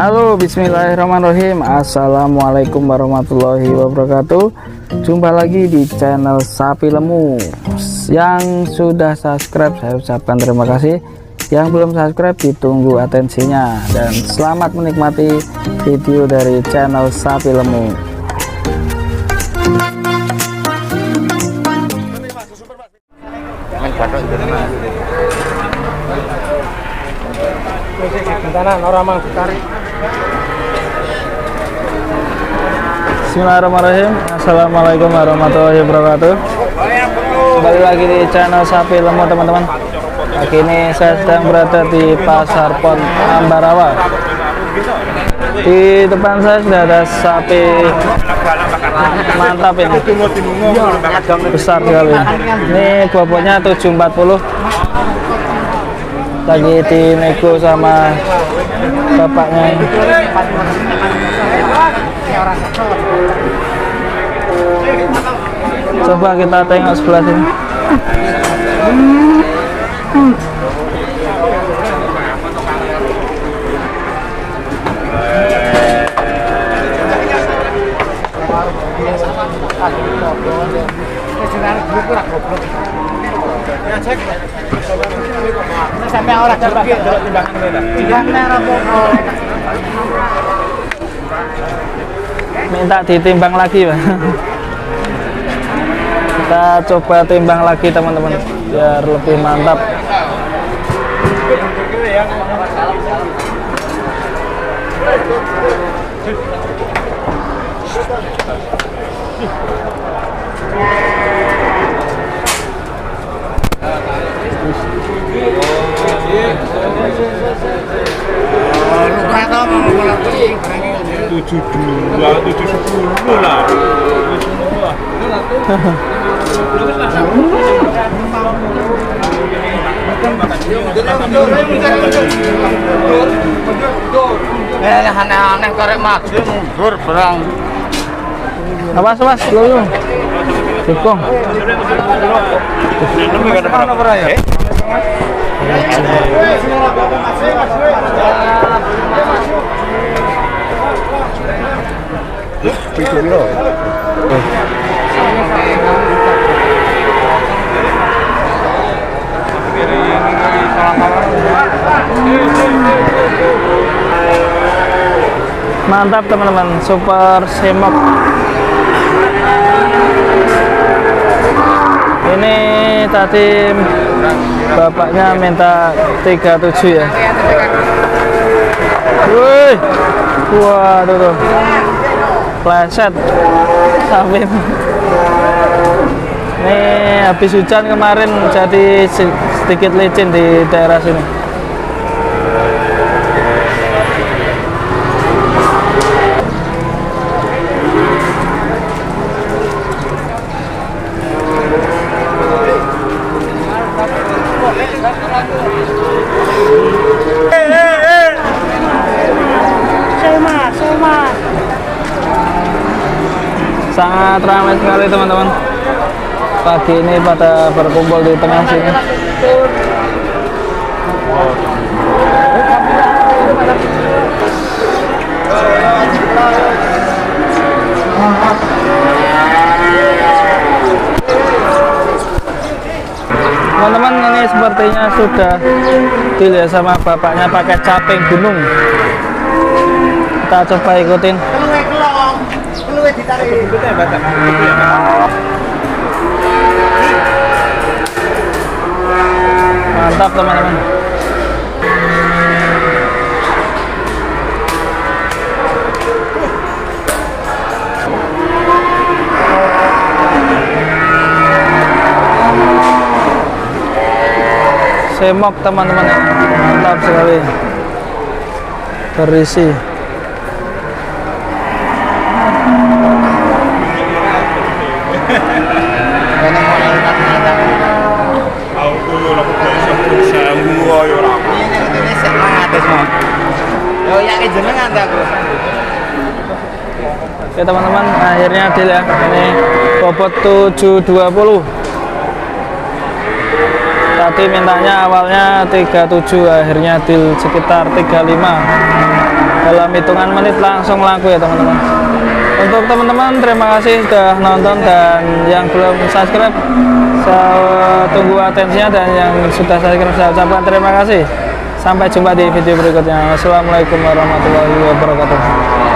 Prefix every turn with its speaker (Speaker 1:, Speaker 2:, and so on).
Speaker 1: Halo, bismillahirrahmanirrahim. Assalamualaikum warahmatullahi wabarakatuh. Jumpa lagi di channel Sapi Lemu. Yang sudah subscribe saya ucapkan terima kasih. Yang belum subscribe ditunggu atensinya. Dan selamat menikmati video dari channel Sapi Lemu. Bismillahirrahmanirrahim. Assalamualaikum warahmatullahi wabarakatuh. Kembali lagi di channel Sapi Lemu, teman-teman. Kali ini saya sedang berada di Pasar Pon Ambarawa. Di depan saya sudah ada sapi mantap ini, besar sekali. Ini bobotnya 740. Lagi dinego sama bapaknya. Coba kita tengok sebelah sini.
Speaker 2: Sampai orang
Speaker 1: minta ditimbang lagi, Pak. Kita coba timbang lagi, teman-teman, biar lebih mantap.
Speaker 3: Tujuh sepuluh lah.
Speaker 2: aneh-aneh korek maju mundur berang.
Speaker 1: Awas, dulu. Dukung. Mantap, teman-teman, super semok. Ini tadi bapaknya minta 37 ya. Wih, waduh tuh, pleset sapi. Ini habis hujan kemarin jadi sedikit licin di daerah sini. Sangat ramai sekali, teman-teman. Pagi ini pada berkumpul di tengah sini. Teman-teman, ini sepertinya sudah dilihat sama bapaknya pakai caping gunung. Kita coba ikutin. Mantap, teman-teman. Semok, teman-teman, mantap sekali, berisi. Oke, teman-teman, akhirnya deal ya. Ini bobot 720. Tadi mintanya awalnya 37, akhirnya deal sekitar 35. dalam hitungan menit langsung laku ya teman-teman. Untuk teman-teman terima kasih sudah nonton, dan yang belum subscribe saya tunggu atensinya, dan yang sudah subscribe saya ucapkan terima kasih. Sampai jumpa di video berikutnya. Wassalamualaikum warahmatullahi wabarakatuh.